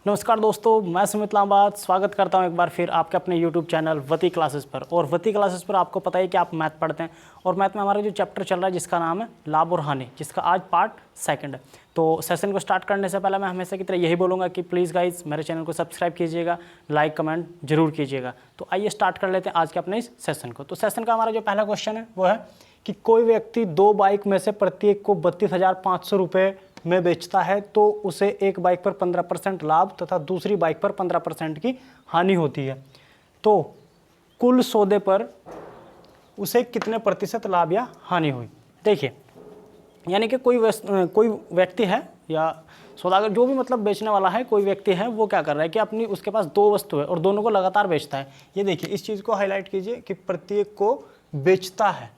नमस्कार दोस्तों, मैं सुमित लांबात स्वागत करता हूं एक बार फिर आपके अपने YouTube चैनल वती क्लासेस पर। और वती क्लासेस पर आपको पता है कि आप मैथ पढ़ते हैं और मैथ में हमारा जो चैप्टर चल रहा है जिसका नाम है लाभ और हानि, जिसका आज पार्ट सेकंड है। तो सेशन को स्टार्ट करने से पहले मैं हमेशा की तरह यही बोलूँगा कि प्लीज़ गाइज मेरे चैनल को सब्सक्राइब कीजिएगा, लाइक कमेंट जरूर कीजिएगा। तो आइए स्टार्ट कर लेते हैं आज के अपने इस सेशन को। तो सेशन का हमारा जो पहला क्वेश्चन है वो है कि कोई व्यक्ति दो बाइक में से प्रत्येक को 32,500 रुपये में बेचता है तो उसे एक बाइक पर 15% लाभ तथा दूसरी बाइक पर 15% की हानि होती है। तो कुल सौदे पर उसे कितने प्रतिशत लाभ या हानि हुई। देखिए, यानी कि कोई व्यक्ति है या सौदागर जो भी मतलब बेचने वाला है, कोई व्यक्ति है, वो क्या कर रहा है कि अपनी उसके पास दो वस्तु है और दोनों को लगातार बेचता है। ये देखिए, इस चीज़ को हाईलाइट कीजिए कि प्रत्येक को बेचता है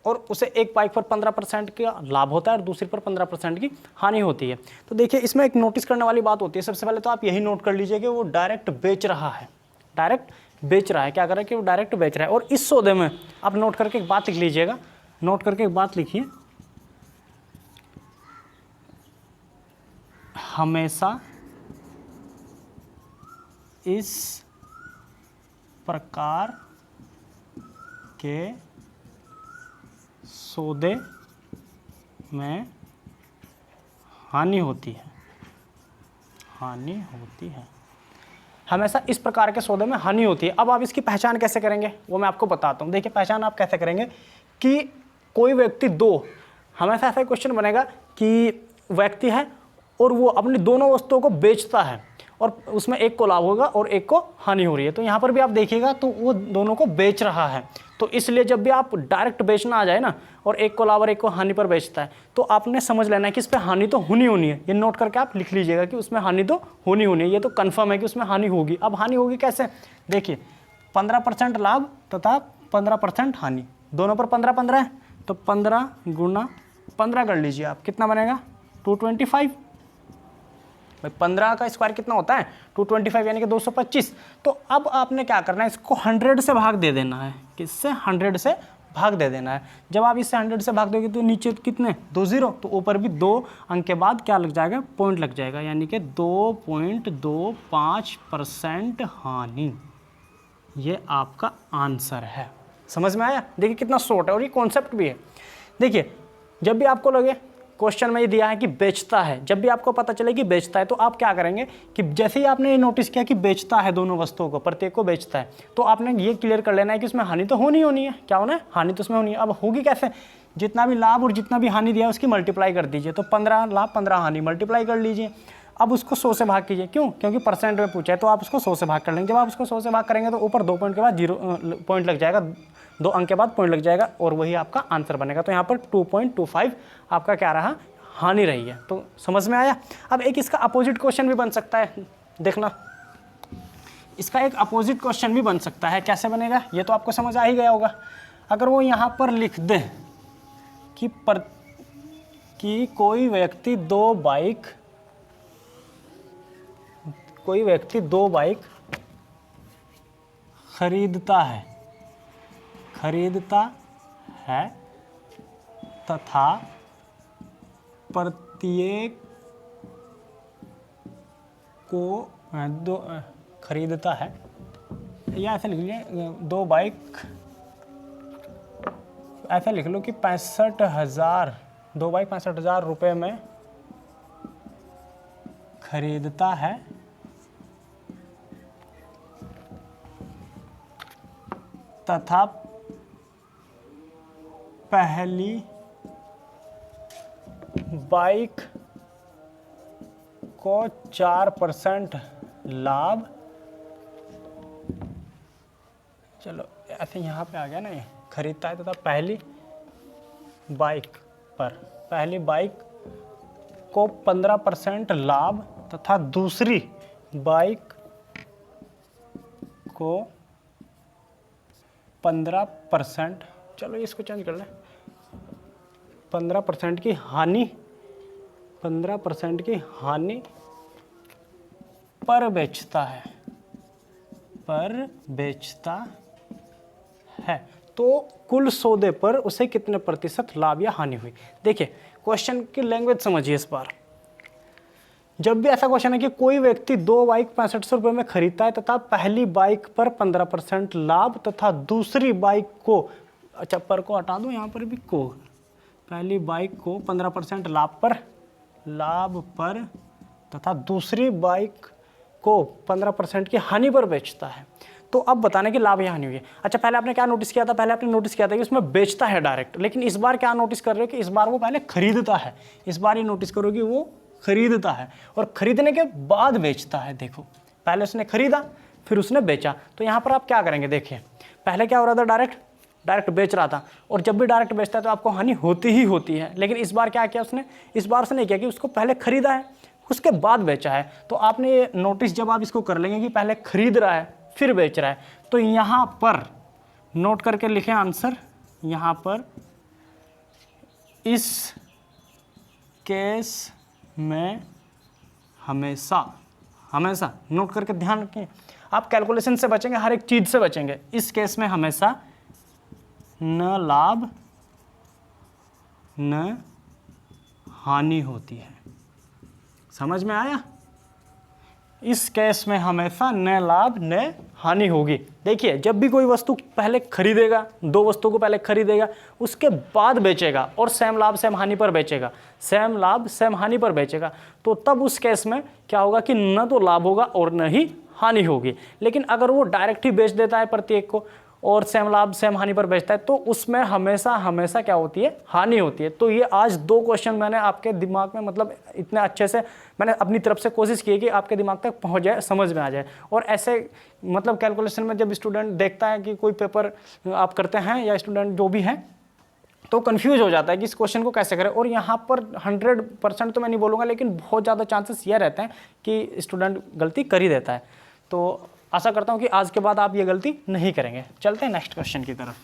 और उसे एक बाइक पर 15% का लाभ होता है और दूसरी पर 15% की हानि होती है। तो देखिए, इसमें एक नोटिस करने वाली बात होती है। सबसे पहले तो आप यही नोट कर लीजिए कि वो डायरेक्ट बेच रहा है। डायरेक्ट बेच रहा है, क्या कर रहा है कि वो डायरेक्ट बेच रहा है। और इस सौदे में आप नोट करके एक बात लिख लीजिएगा, नोट करके एक बात लिखिए, हमेशा इस प्रकार के सौदे में हानि होती है। हानि होती है, हमेशा इस प्रकार के सौदे में हानि होती है। अब आप इसकी पहचान कैसे करेंगे वो मैं आपको बताता हूँ। देखिए, पहचान आप कैसे करेंगे कि कोई व्यक्ति दो, हमेशा ऐसा क्वेश्चन बनेगा कि व्यक्ति है और वो अपनी दोनों वस्तुओं को बेचता है और उसमें एक को लाभ होगा और एक को हानि हो रही है। तो यहाँ पर भी आप देखिएगा तो वो दोनों को बेच रहा है। तो इसलिए जब भी आप डायरेक्ट बेचना आ जाए ना और एक को लाभ और एक को हानि पर बेचता है तो आपने समझ लेना है कि इस पर हानि तो होनी है। ये नोट करके आप लिख लीजिएगा कि उसमें हानि तो होनी है। ये तो कन्फर्म है कि उसमें हानि होगी। अब हानि होगी कैसे, देखिए 15% लाभ तथा 15% हानि, दोनों पर 15-15 है तो 15 गुना 15 कर लीजिए आप, कितना बनेगा 225। भाई 15 का स्क्वायर कितना होता है 225, यानी कि 225। तो अब आपने क्या करना है, इसको 100 से भाग दे देना है। किससे, 100 से भाग दे देना है। जब आप इससे 100 से भाग दोगे तो नीचे कितने 2 0, तो ऊपर भी 2 अंक के बाद क्या लग जाएगा, पॉइंट लग जाएगा, यानी कि 2.25% हानि। ये आपका आंसर है। समझ में आया। देखिए कितना शॉर्ट है और ये कॉन्सेप्ट भी है। देखिए, जब भी आपको लगे क्वेश्चन में ये दिया है कि बेचता है, जब भी आपको पता चले कि बेचता है तो आप क्या करेंगे कि जैसे ही आपने ये नोटिस किया कि बेचता है, दोनों वस्तुओं को, प्रत्येक को बेचता है, तो आपने ये क्लियर कर लेना है कि इसमें हानि तो होनी है। क्या होना है, हानि तो उसमें होनी है। अब होगी कैसे, जितना भी लाभ और जितना भी हानि दिया है उसकी मल्टीप्लाई कर दीजिए। तो 15 लाभ 15 हानि मल्टीप्लाई कर लीजिए। अब उसको 100 से भाग कीजिए, क्यों, क्योंकि परसेंट में पूछा है तो आप उसको 100 से भाग कर लेंगे। जब आप उसको 100 से भाग करेंगे तो ऊपर 2 पॉइंट के बाद 0 पॉइंट लग जाएगा, 2 अंक के बाद पॉइंट लग जाएगा और वही आपका आंसर बनेगा। तो यहाँ पर 2.25 आपका क्या रहा, हानि रही है। तो समझ में आया। अब एक इसका अपोजिट क्वेश्चन भी बन सकता है, देखना, इसका एक अपोजिट क्वेश्चन भी बन सकता है। कैसे बनेगा ये तो आपको समझ आ ही गया होगा। अगर वो यहाँ पर लिख दे कि कोई व्यक्ति दो बाइक खरीदता है तथा प्रत्येक को खरीदता है, या ऐसे लिख लीजिए, दो बाइक ऐसा लिख लो कि 65,000 रुपये में खरीदता है तथा पहली बाइक को 4% लाभ, चलो ऐसे यहाँ पे आ गया ना, ये खरीदता है तथा पहली बाइक को 15% लाभ तथा दूसरी बाइक को 15%, चलो इसको चेंज कर लें, 15% की हानि, 15% की हानि पर बेचता है। तो कुल सौदे पर उसे कितने प्रतिशत लाभ या हानि हुई। देखिए क्वेश्चन की लैंग्वेज समझिए इस बार। जब भी ऐसा क्वेश्चन है कि कोई व्यक्ति 2 बाइक 6500 रुपये में खरीदता है तथा पहली बाइक पर 15% लाभ तथा दूसरी बाइक को, अच्छा पर को हटा दो, यहाँ पर भी को, पहली बाइक को 15% लाभ पर तथा दूसरी बाइक को 15% की हानि पर बेचता है, तो अब बताने कि लाभ या हानि हुई है। अच्छा पहले आपने क्या नोटिस किया था, पहले आपने नोटिस किया था कि उसमें बेचता है डायरेक्ट, लेकिन इस बार क्या नोटिस कर रहे हो कि इस बार वो पहले खरीदता है। इस बार ये नोटिस करो कि वो खरीदता है और खरीदने के बाद बेचता है। देखो पहले उसने खरीदा फिर उसने बेचा, तो यहाँ पर आप क्या करेंगे, देखिए पहले क्या हो रहा था, डायरेक्ट बेच रहा था, और जब भी डायरेक्ट बेचता है तो आपको हानि होती ही होती है। लेकिन इस बार क्या किया उसने, इस बार उसने किया कि उसको पहले खरीदा है उसके बाद बेचा है। तो आपने ये नोटिस जब आप इसको कर लेंगे कि पहले खरीद रहा है फिर बेच रहा है, तो यहाँ पर नोट करके लिखें आंसर, यहाँ पर इस केस में हमेशा नोट करके ध्यान रखें, आप कैलकुलेशन से बचेंगे, हर एक चीज़ से बचेंगे। इस केस में हमेशा न लाभ न हानि होती है। समझ में आया? इस केस में हमेशा न लाभ न हानि होगी। देखिए जब भी कोई वस्तु पहले खरीदेगा, 2 वस्तु को पहले खरीदेगा उसके बाद बेचेगा और सेम लाभ सेम हानि पर बेचेगा, सेम लाभ सेम हानि पर बेचेगा, तो तब उस केस में क्या होगा कि न तो लाभ होगा और न ही हानि होगी। लेकिन अगर वो डायरेक्ट ही बेच देता है प्रत्येक को और सेम लाभ सेम हानि पर बेचता है, तो उसमें हमेशा क्या होती है, हानि होती है। तो ये आज 2 क्वेश्चन मैंने आपके दिमाग में, मतलब इतने अच्छे से मैंने अपनी तरफ से कोशिश की है कि आपके दिमाग तक पहुंच जाए, समझ में आ जाए। और ऐसे मतलब कैलकुलेशन में जब स्टूडेंट देखता है कि कोई पेपर आप करते हैं या स्टूडेंट जो भी हैं, तो कंफ्यूज हो जाता है कि इस क्वेश्चन को कैसे करें। और यहाँ पर 100% तो मैं नहीं बोलूँगा, लेकिन बहुत ज़्यादा चांसेस ये रहते हैं कि स्टूडेंट गलती कर ही देता है। तो आशा करता हूँ कि आज के बाद आप ये गलती नहीं करेंगे। चलते हैं नेक्स्ट क्वेश्चन की तरफ।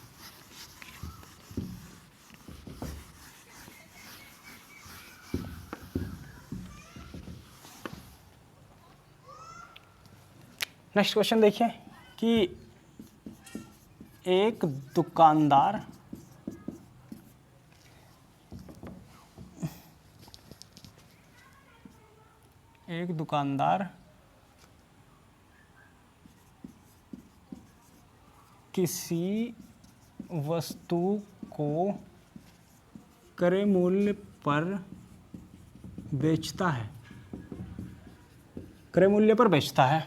नेक्स्ट क्वेश्चन देखिए कि एक दुकानदार किसी वस्तु को क्रय मूल्य पर बेचता है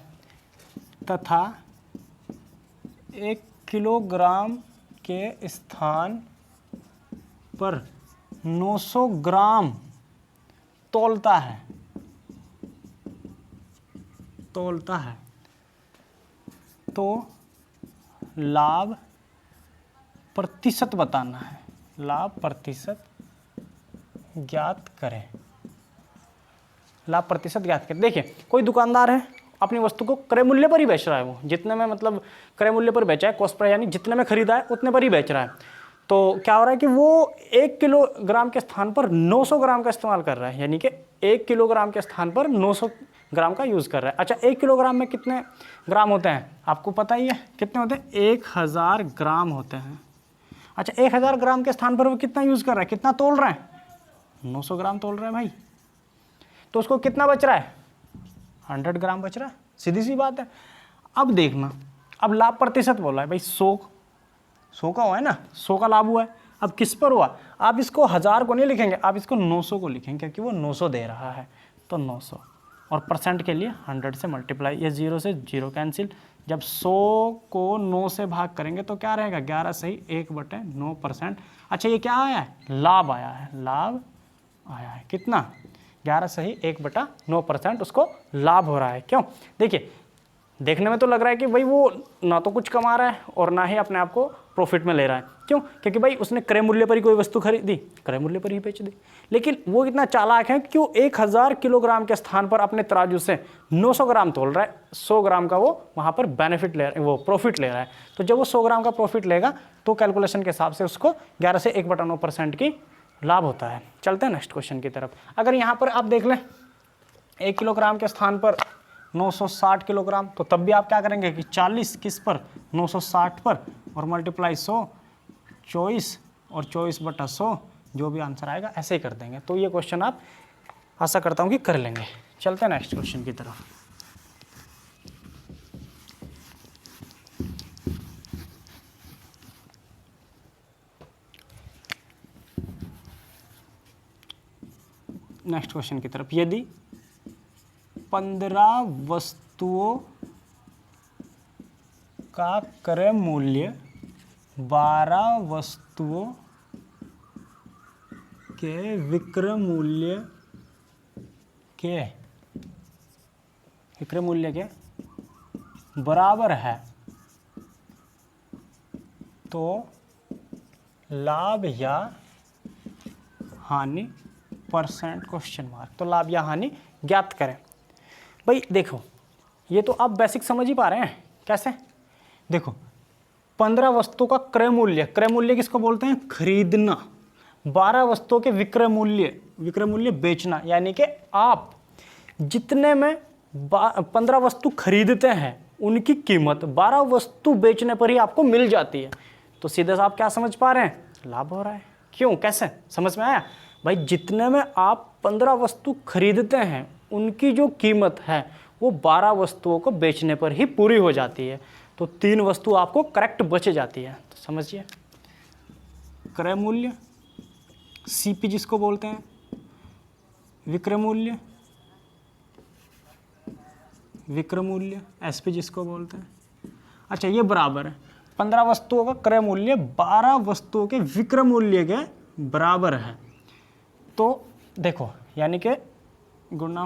तथा 1 किलोग्राम के स्थान पर 900 ग्राम तौलता है, तो लाभ प्रतिशत बताना है, लाभ प्रतिशत ज्ञात करें। देखिए कोई दुकानदार है अपनी वस्तु को क्रय मूल्य पर ही बेच रहा है, वो जितने में, मतलब क्रय मूल्य पर बेचा है, कॉस्ट प्राइस यानी जितने में खरीदा है उतने पर ही बेच रहा है। तो क्या हो रहा है कि वो 1 किलोग्राम के स्थान पर 900 ग्राम का इस्तेमाल कर रहा है, यानी कि 1 किलोग्राम के स्थान पर 900 ग्राम का यूज़ कर रहा है। अच्छा 1 किलोग्राम में कितने ग्राम होते हैं आपको पता ही है, कितने होते हैं, 1000 ग्राम होते हैं। अच्छा 1000 ग्राम के स्थान पर वो कितना यूज़ कर रहा है, कितना तोल रहा है, 900 ग्राम तोल रहा है भाई। तो उसको कितना बच रहा है, 100 ग्राम बच रहा है, सीधी सी बात है। अब देखना, अब लाभ प्रतिशत बोला है भाई, 100 का हुआ है ना, 100 का लाभ हुआ है। अब किस पर हुआ, आप इसको 1000 को नहीं लिखेंगे, आप इसको 900 को लिखेंगे, क्योंकि वो 900 दे रहा है, तो 900 और परसेंट के लिए 100 से मल्टीप्लाई, ये 0 से 0 कैंसिल। जब 100 को 9 से भाग करेंगे तो क्या रहेगा, 11 सही 1/9%। अच्छा ये क्या आया है, लाभ आया है, लाभ आया है कितना, 11 सही 1/9% उसको लाभ हो रहा है। क्यों, देखिए देखने में तो लग रहा है कि भाई वो ना तो कुछ कमा रहा है और ना ही अपने आप को प्रॉफिट में ले रहा है। क्यों, क्योंकि भाई उसने क्रय मूल्य पर ही कोई वस्तु खरीदी, क्रय मूल्य पर ही बेच दी। लेकिन वो इतना चालाक है कि वो 1000 किलोग्राम के स्थान पर अपने तराजू से 900 ग्राम तोल रहा है, 100 ग्राम का वो वहाँ पर बेनिफिट ले रहा है, वो प्रॉफिट ले रहा है। तो जब वो 100 ग्राम का प्रॉफिट लेगा तो कैलकुलेशन के हिसाब से उसको 11 से 1/9% की लाभ होता है। चलते हैं नेक्स्ट क्वेश्चन की तरफ। अगर यहाँ पर आप देख लें 1 किलोग्राम के स्थान पर 960 किलोग्राम, तो तब भी आप क्या करेंगे कि 40 किस पर, 960 पर, और मल्टीप्लाई 100, 24 और 24/100, जो भी आंसर आएगा ऐसे ही कर देंगे। तो ये क्वेश्चन आप आशा करता हूँ कि कर लेंगे। चलते हैं नेक्स्ट क्वेश्चन की तरफ। नेक्स्ट क्वेश्चन की तरफ, यदि 15 वस्तुओं का क्रय मूल्य 12 वस्तुओं के विक्रय मूल्य के बराबर है तो लाभ या हानि परसेंट क्वेश्चन मार्क, तो लाभ या हानि ज्ञात करें। भाई देखो, ये तो आप बेसिक समझ ही पा रहे हैं। कैसे? देखो, 15 वस्तुओं का क्रय मूल्य किसको बोलते हैं? खरीदना। 12 वस्तुओं के विक्रय मूल्य बेचना, यानी कि आप जितने में 15 वस्तु खरीदते हैं उनकी कीमत 12 वस्तु बेचने पर ही आपको मिल जाती है। तो सीधे से आप क्या समझ पा रहे हैं? लाभ हो रहा है। क्यों? कैसे? समझ में आया? भाई जितने में आप 15 वस्तु खरीदते हैं उनकी जो कीमत है वो 12 वस्तुओं को बेचने पर ही पूरी हो जाती है। तो 3 वस्तु आपको करेक्ट बच जाती है। तो समझिए, क्रय मूल्य, सीपी जिसको बोलते हैं, विक्रय मूल्य एसपी जिसको बोलते हैं। अच्छा, ये बराबर है 15 वस्तुओं का क्रय मूल्य 12 वस्तुओं के विक्रय मूल्य के बराबर है। तो देखो, यानी कि गुणा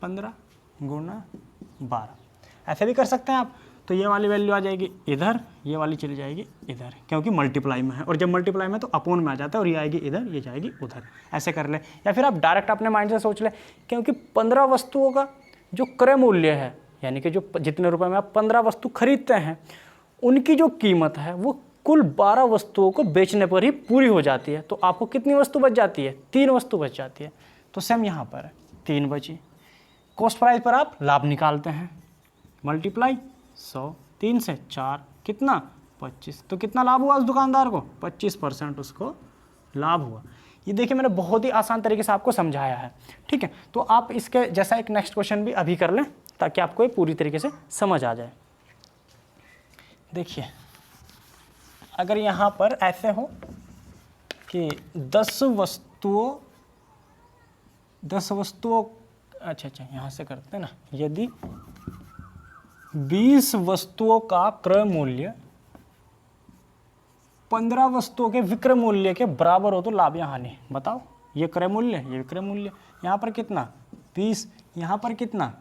15 गुणा 12, ऐसे भी कर सकते हैं आप। तो ये वाली वैल्यू आ जाएगी इधर, ये वाली चली जाएगी इधर, क्योंकि मल्टीप्लाई में है, और जब मल्टीप्लाई में तो अपोन में आ जाता है, और ये आएगी इधर, ये जाएगी उधर। ऐसे कर ले, या फिर आप डायरेक्ट अपने माइंड से सोच ले, क्योंकि 15 वस्तुओं का जो क्रय मूल्य है, यानी कि जो जितने रुपए में आप 15 वस्तु खरीदते हैं उनकी जो कीमत है वो कुल 12 वस्तुओं को बेचने पर ही पूरी हो जाती है। तो आपको कितनी वस्तु बच जाती है? 3 वस्तु बच जाती है। तो सेम यहाँ पर है, 3 बची। कॉस्ट प्राइस पर आप लाभ निकालते हैं, मल्टीप्लाई 100, 3 से 4 कितना? 25। तो कितना लाभ हुआ उस दुकानदार को? 25% उसको लाभ हुआ। ये देखिए, मैंने बहुत ही आसान तरीके से आपको समझाया है। ठीक है, तो आप इसके जैसा एक नेक्स्ट क्वेश्चन भी अभी कर लें ताकि आपको ये पूरी तरीके से समझ आ जाए। देखिए, अगर यहाँ पर ऐसे हो कि 10 वस्तुओं, अच्छा यहाँ से करते हैं ना, यदि 20 वस्तुओं का क्रय मूल्य 15 वस्तुओं के विक्रय मूल्य के बराबर हो तो लाभ या हानि बताओ। ये क्रय मूल्य, ये विक्रय मूल्य, यहाँ पर कितना? 20, यहाँ पर कितना?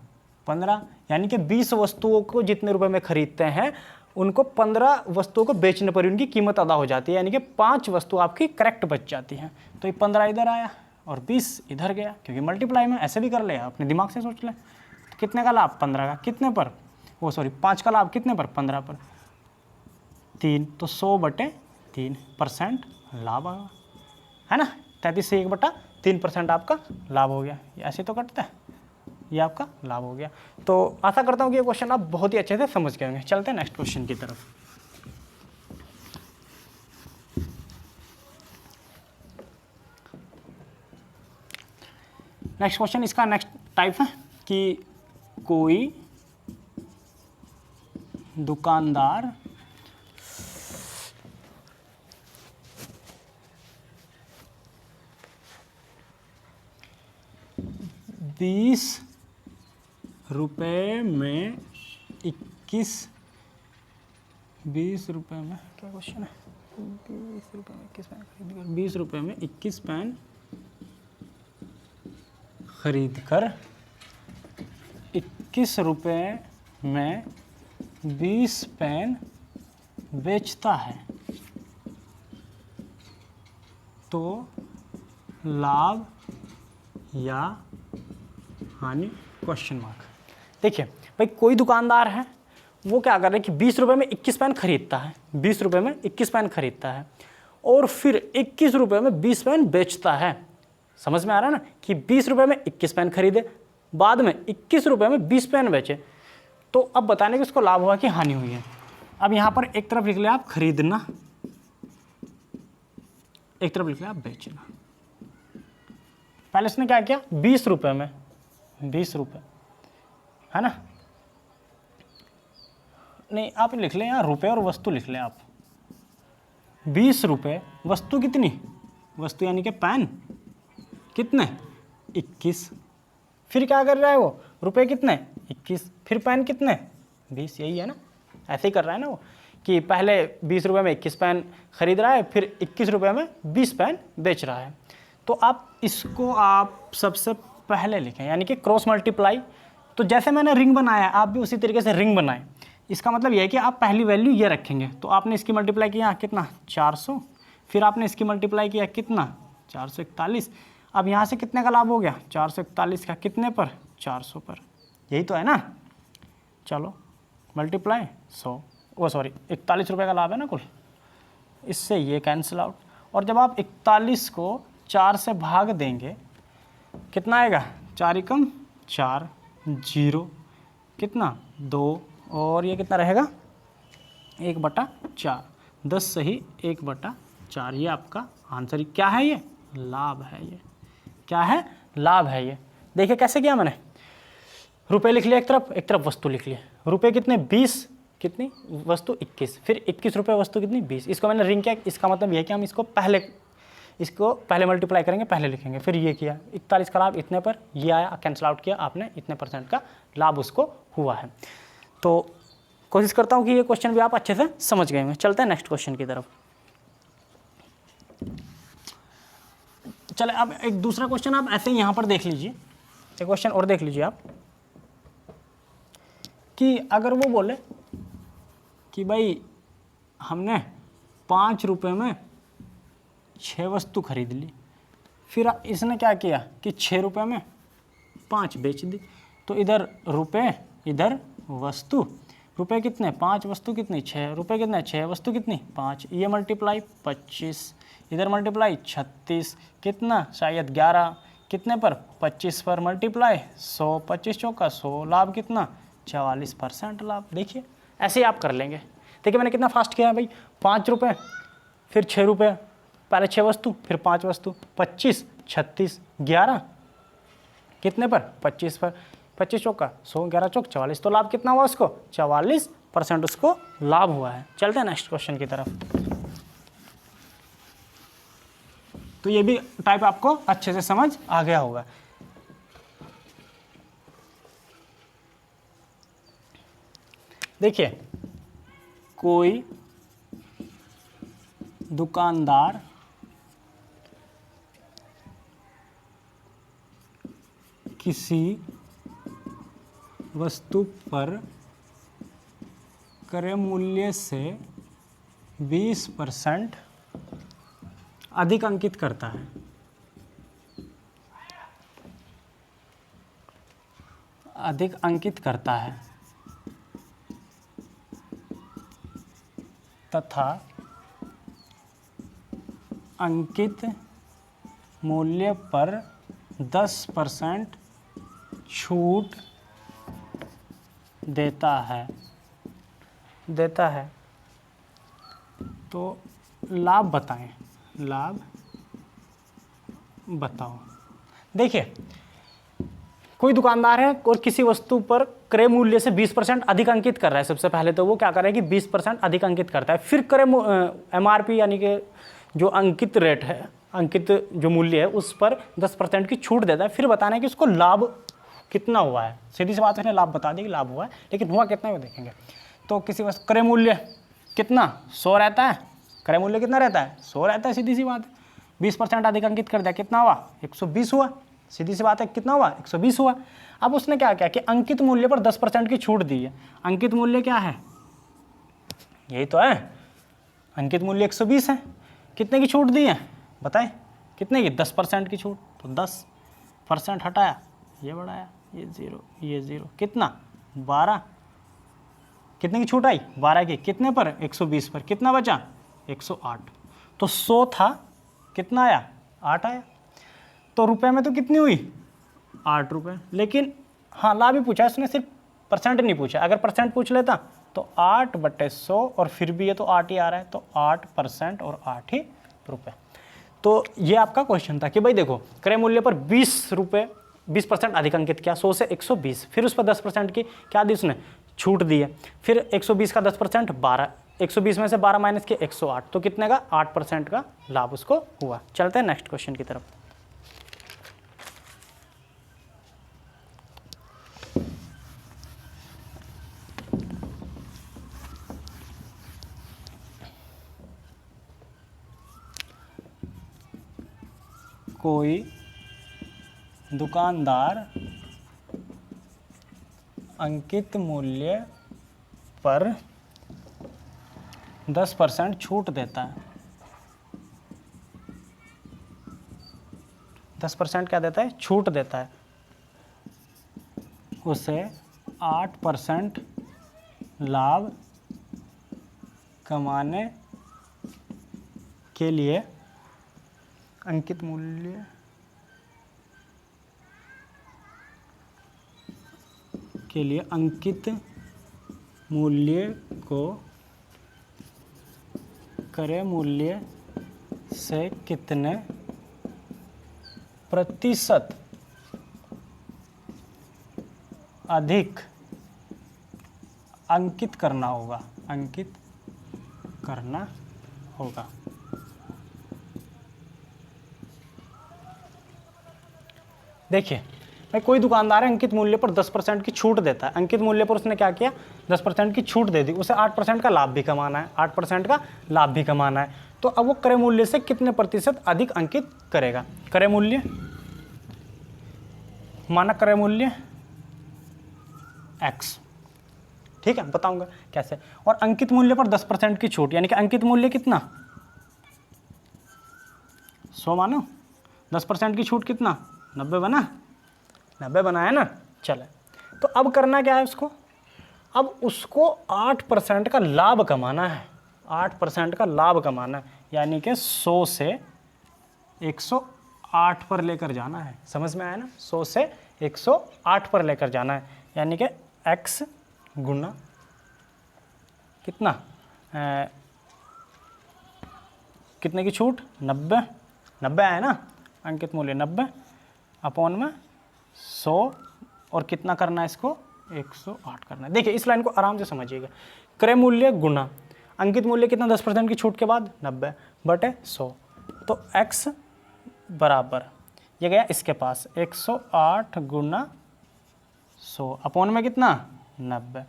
15, यानी कि 20 वस्तुओं को जितने रुपए में खरीदते हैं उनको 15 वस्तुओं को बेचने पर उनकी कीमत अदा हो जाती है, यानी कि 5 वस्तु आपकी करेक्ट बच जाती हैं। तो ये 15 इधर आया और 20 इधर गया, क्योंकि मल्टीप्लाई में। ऐसे भी कर ले, अपने दिमाग से सोच ले। तो कितने का लाभ? 15 का कितने पर? 5 का लाभ कितने पर? 15 पर। 3, तो 100/3% लाभ आएगा, है ना। 33 से 1/3% आपका लाभ हो गया। ऐसे तो कटता है, ये आपका लाभ हो गया। तो आशा करता हूँ कि ये क्वेश्चन आप बहुत ही अच्छे से समझ गए होंगे। चलते हैं नेक्स्ट क्वेश्चन की तरफ। नेक्स्ट क्वेश्चन, इसका नेक्स्ट टाइप है कि कोई दुकानदार ₹20 में 21 क्या क्वेश्चन है? 20 रुपये में 21 पेन खरीद कर 21 रुपये में 20 पेन बेचता है तो लाभ या हानि क्वेश्चन मार्क। देखिए भाई, कोई दुकानदार है, वो क्या कर रहा है कि 20 रुपये में 21 पेन खरीदता है, 20 रुपये में 21 पेन खरीदता है और फिर 21 रुपये में 20 पेन बेचता है। समझ में आ रहा है ना कि 20 रुपये में 21 पेन खरीदे, बाद में 21 रुपये में 20 पेन बेचे। तो अब बताने कि उसको लाभ हुआ कि हानि हुई है। अब यहाँ पर एक तरफ लिख लिया आप खरीदना, एक तरफ लिख लिया आप बेचना। पहले उसने क्या किया, 20 रुपये में 20 रुपये, है ना? नहीं, आप लिख लें यहाँ रुपये और वस्तु लिख लें आप। 20 रुपये, वस्तु कितनी? वस्तु यानी कि पेन कितने? 21। फिर क्या कर रहा है वो? रुपये कितने? 21। फिर पेन कितने? 20। यही है ना, ऐसे ही कर रहा है ना वो, कि पहले 20 रुपये में 21 पेन खरीद रहा है, फिर 21 रुपये में 20 पेन बेच रहा है। तो आप इसको आप सबसे पहले लिखें, यानी कि क्रॉस मल्टीप्लाई। तो जैसे मैंने रिंग बनाया, आप भी उसी तरीके से रिंग बनाएं। इसका मतलब यह है कि आप पहली वैल्यू ये रखेंगे, तो आपने इसकी मल्टीप्लाई किया कितना? 400। फिर आपने इसकी मल्टीप्लाई किया कितना? 441। अब यहाँ से कितने का लाभ हो गया? 441 का। कितने पर? 400 पर। यही तो है ना। चलो मल्टीप्लाई 100, वो सॉरी 41 रुपये का लाभ है ना कुल। इससे ये कैंसिल आउट। और जब आप 41 को 4 से भाग देंगे, कितना आएगा? 4 एकम 4, 0 कितना? 2, और ये कितना रहेगा? 1/4। 10 सही 1/4। ये आपका आंसर। क्या है ये? लाभ है। ये क्या है? लाभ है। ये देखिए कैसे किया मैंने। रुपए लिख लिया एक तरफ वस्तु लिख लिया। रुपए कितने? 20। कितनी? वस्तु 21। फिर 21 रुपये, वस्तु कितनी? 20। इसको मैंने रिंग किया। इसका मतलब ये है कि हम इसको पहले मल्टीप्लाई करेंगे, पहले लिखेंगे। फिर ये किया 41 का लाभ इतने पर, ये आया, कैंसिल आउट किया आपने, इतने % का लाभ उसको हुआ है। तो कोशिश करता हूँ कि ये क्वेश्चन भी आप अच्छे से समझ गए होंगे। चलते हैं नेक्स्ट क्वेश्चन की तरफ। चले, अब एक दूसरा क्वेश्चन आप ऐसे ही यहाँ पर देख लीजिए। एक क्वेश्चन और देख लीजिए आप, कि अगर वो बोले कि भाई हमने 5 रुपये में 6 वस्तु खरीद ली, फिर इसने क्या किया कि 6 रुपये में 5 बेच दी। तो इधर रुपये, इधर वस्तु। रुपये कितने? 5, वस्तु कितनी? 6। रुपये कितने? 6, वस्तु कितनी? 5। ये मल्टीप्लाई 25, इधर मल्टीप्लाई 36, कितना? शायद 11। कितने पर? 25 पर। मल्टीप्लाई 100, 25 चौका 100। लाभ कितना? 44% लाभ। देखिए ऐसे ही आप कर लेंगे। देखिए मैंने कितना फास्ट किया है भाई। 5 रुपये, फिर 6 रुपये, पहले 6 वस्तु, फिर 5 वस्तु, 25, 36, 11। कितने पर? 25 पर। 25 चौका 100, 11 चौक 44। तो लाभ कितना हुआ उसको? 44% उसको लाभ हुआ है। चलते हैं नेक्स्ट क्वेश्चन की तरफ। तो ये भी टाइप आपको अच्छे से समझ आ गया होगा। देखिए, कोई दुकानदार किसी वस्तु पर क्रय मूल्य से 20% अधिक अंकित करता है। अधिक अंकित करता है तथा अंकित मूल्य पर 10% छूट देता है। तो लाभ बताएं। लाभ बताओ। देखिए, कोई दुकानदार है और किसी वस्तु पर क्रय मूल्य से 20% अधिक अंकित कर रहा है। सबसे पहले तो वो क्या कर रहा है कि 20% अधिक अंकित करता है। फिर क्रय MRP यानी कि जो अंकित रेट है, अंकित जो मूल्य है उस पर 10% की छूट देता है। फिर बताना है कि उसको लाभ कितना हुआ है। सीधी सी बात है, लाभ बता दें कि लाभ हुआ है, लेकिन हुआ कितना है वो देखेंगे। तो किसी वस्तु क्रय मूल्य कितना? 100 रहता है। क्रय मूल्य कितना रहता है? 100 रहता है। सीधी सी बात है। 20% अधिक अंकित कर दिया, कितना हुआ? 120 हुआ। सीधी सी बात है, कितना हुआ? 120 हुआ। अब उसने क्या किया कि अंकित मूल्य पर 10% की छूट दी है। अंकित मूल्य क्या है? यही तो है, अंकित मूल्य 120 है। कितने की छूट दी है बताएं? कितने की? 10% की छूट। तो 10% हटाया, ये बढ़ाया, ये 0, ये 0, कितना? 12। कितने की छूट आई? 12 की। कितने पर? 120 पर। कितना बचा? 108। तो 100 था, कितना आया? 8 आया। तो रुपए में तो कितनी हुई? 8 रुपये। लेकिन हाँ, लाभ भी पूछा उसने, सिर्फ परसेंट नहीं पूछा। अगर परसेंट पूछ लेता तो 8/100, और फिर भी ये तो 8 ही आ रहा है, तो 8% और 8 ही रुपये। तो ये आपका क्वेश्चन था कि भाई देखो, क्रय मूल्य पर 20 20% अधिक अंकित किया, 100 से 120, फिर उस पर 10% की क्या दी उसने, छूट दी है। फिर 120 का 10% 12, 120 में से 12 माइनस किया 108, तो कितने का 8% का लाभ उसको हुआ। चलते हैं नेक्स्ट क्वेश्चन की तरफ। कोई दुकानदार अंकित मूल्य पर 10% छूट देता है। 10% क्या देता है, छूट देता है। उसे 8% लाभ कमाने के लिए अंकित मूल्य को क्रय मूल्य से कितने प्रतिशत अधिक अंकित करना होगा। देखिए भाई, कोई दुकानदार है अंकित मूल्य पर 10% की छूट देता है। अंकित मूल्य पर उसने क्या किया, 10% की छूट दे दी, उसे 8% का लाभ भी कमाना है, 8% का लाभ भी कमाना है। तो अब वो क्रय मूल्य से कितने प्रतिशत अधिक अंकित करेगा। क्रय मूल्य, माना क्रय मूल्य x, ठीक है, बताऊंगा कैसे। और अंकित मूल्य पर 10% की छूट, यानी कि अंकित मूल्य कितना, 100 मानो, 10% की छूट कितना, 90 बना, 90 बना है ना। चले, तो अब करना क्या है उसको, अब उसको 8% का लाभ कमाना है, 8% का लाभ कमाना है, यानी कि 100 से 108 पर लेकर जाना है। समझ में आया ना, 100 से 108 पर लेकर जाना है, यानी कि x गुना कितना, कितने की छूट, 90, 90 आया ना, अंकित मूल्य 90 अपॉन में 100, और कितना करना है इसको, 108 करना है। देखिए इस लाइन को आराम से समझिएगा, क्रय मूल्य गुना अंकित मूल्य कितना, 10% की छूट के बाद 90 बटे 100, तो x बराबर, ये गया इसके पास 108 गुना 100 अपॉन में कितना 90,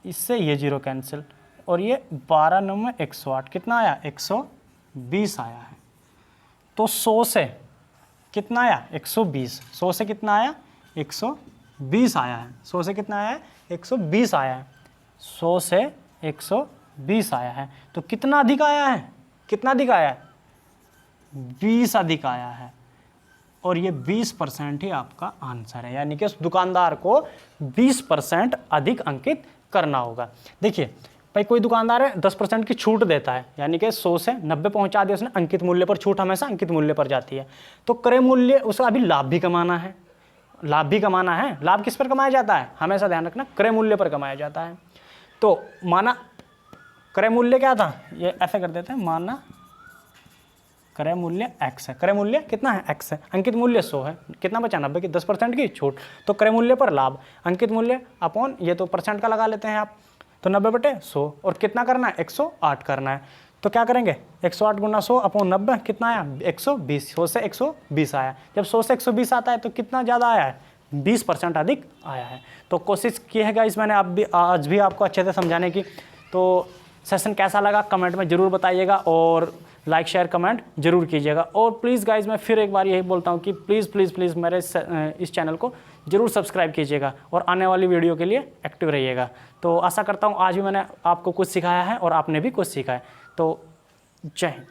इससे ये 0 कैंसिल, और ये 12 9 में 108, कितना आया 120 आया है। तो 100 से कितना आया 120, 100 से कितना आया 120 आया है, 100 से कितना आया है 120 आया है, 100 से 120 आया है। तो कितना अधिक आया है, कितना अधिक आया है, 20 अधिक आया है, और ये 20% ही आपका आंसर है, यानी कि उस दुकानदार को 20% अधिक अंकित करना होगा। देखिए भाई, कोई दुकानदार है 10% की छूट देता है, यानी कि 100 से 90 पहुंचा दिया उसने, अंकित मूल्य पर छूट हमेशा अंकित मूल्य पर जाती है। तो क्रय मूल्य, उसका अभी लाभ भी कमाना है, लाभ भी कमाना है। लाभ किस पर कमाया जाता है, हमेशा ध्यान रखना, क्रय मूल्य पर कमाया जाता है। तो माना क्रय मूल्य क्या था, ये ऐसे कर देते हैं, माना क्रय मूल्य x है, क्रय मूल्य कितना है x है, अंकित मूल्य 100 है, कितना बचा 90 की 10% की छूट, तो क्रय मूल्य पर लाभ अंकित मूल्य अपॉन ये तो परसेंट का लगा लेते हैं आप, तो 90 बटे 100, और कितना करना है 108 करना है। तो क्या करेंगे 108 गुना 100 अपॉन 90, कितना आया 120, 100 से 120 आया। जब 100 से 120 आता है तो कितना ज़्यादा आया है, 20% अधिक आया है। तो कोशिश की है गाइस मैंने आज भी आपको अच्छे से समझाने की। तो सेशन कैसा लगा कमेंट में ज़रूर बताइएगा, और लाइक शेयर कमेंट जरूर कीजिएगा। और प्लीज़ गाइज मैं फिर एक बार यही बोलता हूँ कि प्लीज़ मेरे इस चैनल को जरूर सब्सक्राइब कीजिएगा, और आने वाली वीडियो के लिए एक्टिव रहिएगा। तो आशा करता हूँ आज भी मैंने आपको कुछ सिखाया है और आपने भी कुछ सीखा है। तो जय हिंद।